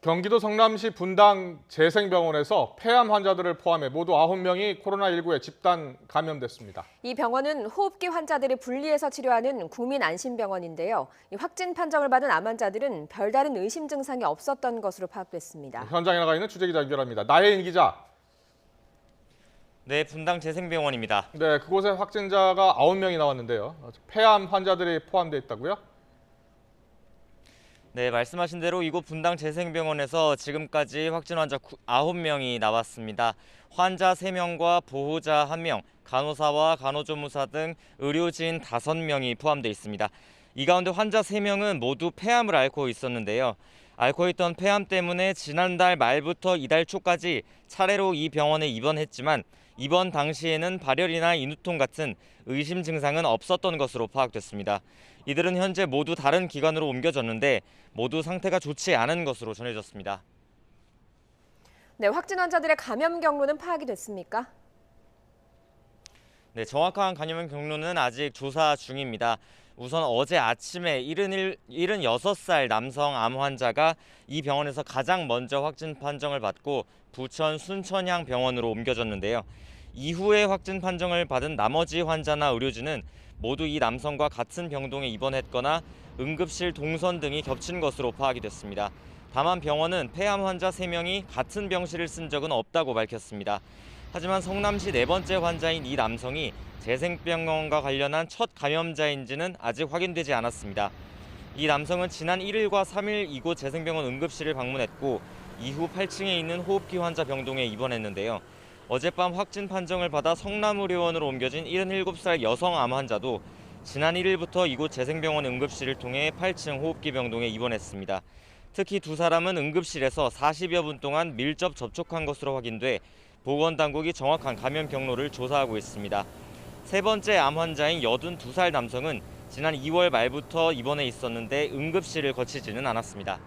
경기도 성남시 분당 재생병원에서 폐암 환자들을 포함해 모두 9명이 코로나19에 집단 감염됐습니다. 이 병원은 호흡기 환자들을 분리해서 치료하는 국민안심병원인데요. 이 확진 판정을 받은 암 환자들은 별다른 의심 증상이 없었던 것으로 파악됐습니다. 현장에 나가 있는 취재기자 연결합니다. 나혜인 기자. 네, 분당 재생병원입니다. 네, 그곳에 확진자가 9명이 나왔는데요. 폐암 환자들이 포함되어 있다고요? 네, 말씀하신 대로 이곳 분당 재생병원에서 지금까지 확진 환자 9명이 나왔습니다. 환자 3명과 보호자 1명, 간호사와 간호조무사 등 의료진 5명이 포함되어 있습니다. 이 가운데 환자 3명은 모두 폐암을 앓고 있었는데요. 앓고 있던 폐암 때문에 지난달 말부터 이달 초까지 차례로 이 병원에 입원했지만 입원 당시에는 발열이나 인후통 같은 의심 증상은 없었던 것으로 파악됐습니다. 이들은 현재 모두 다른 기관으로 옮겨졌는데 모두 상태가 좋지 않은 것으로 전해졌습니다. 네, 확진 환자들의 감염 경로는 파악이 됐습니까? 네, 정확한 감염 경로는 아직 조사 중입니다. 우선 어제 아침에 76살 남성 암 환자가 이 병원에서 가장 먼저 확진 판정을 받고 부천 순천향 병원으로 옮겨졌는데요. 이후에 확진 판정을 받은 나머지 환자나 의료진은 모두 이 남성과 같은 병동에 입원했거나 응급실 동선 등이 겹친 것으로 파악이 됐습니다. 다만 병원은 폐암 환자 3명이 같은 병실을 쓴 적은 없다고 밝혔습니다. 하지만 성남시 4번째 환자인 이 남성이 재생병원과 관련한 첫 감염자인지는 아직 확인되지 않았습니다. 이 남성은 지난 1일과 3일 이곳 재생병원 응급실을 방문했고 이후 8층에 있는 호흡기 환자 병동에 입원했는데요. 어젯밤 확진 판정을 받아 성남의료원으로 옮겨진 77살 여성 암 환자도 지난 1일부터 이곳 재생병원 응급실을 통해 8층 호흡기 병동에 입원했습니다. 특히 두 사람은 응급실에서 40여 분 동안 밀접 접촉한 것으로 확인돼 보건당국이 정확한 감염 경로를 조사하고 있습니다. 세 번째 암 환자인 82살 남성은 지난 2월 말부터 입원해 있었는데 응급실을 거치지는 않았습니다.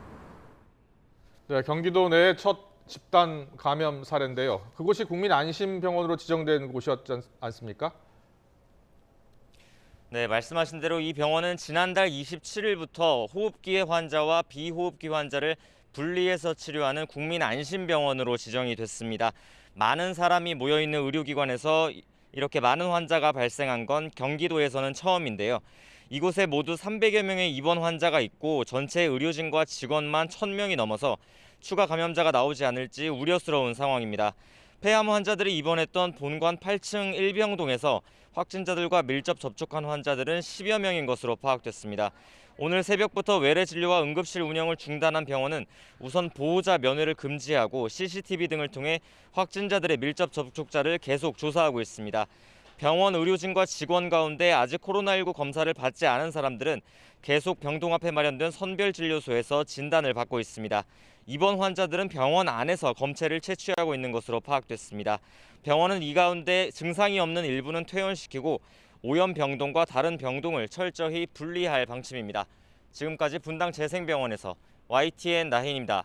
네, 경기도 내 첫 집단 감염 사례인데요. 그곳이 국민안심병원으로 지정된 곳이었지 않습니까? 네, 말씀하신 대로 이 병원은 지난달 27일부터 호흡기 환자와 비호흡기 환자를 분리해서 치료하는 국민안심병원으로 지정이 됐습니다. 많은 사람이 모여있는 의료기관에서 이렇게 많은 환자가 발생한 건 경기도에서는 처음인데요. 이곳에 모두 300여 명의 입원 환자가 있고 전체 의료진과 직원만 1,000명이 넘어서 추가 감염자가 나오지 않을지 우려스러운 상황입니다. 폐암 환자들이 입원했던 본관 8층 1병동에서 확진자들과 밀접 접촉한 환자들은 10여 명인 것으로 파악됐습니다. 오늘 새벽부터 외래 진료와 응급실 운영을 중단한 병원은 우선 보호자 면회를 금지하고 CCTV 등을 통해 확진자들의 밀접 접촉자를 계속 조사하고 있습니다. 병원 의료진과 직원 가운데 아직 코로나19 검사를 받지 않은 사람들은 계속 병동 앞에 마련된 선별진료소에서 진단을 받고 있습니다. 입원 환자들은 병원 안에서 검체를 채취하고 있는 것으로 파악됐습니다. 병원은 이 가운데 증상이 없는 일부는 퇴원시키고 오염 병동과 다른 병동을 철저히 분리할 방침입니다. 지금까지 분당 재생병원에서 YTN 나혜인입니다.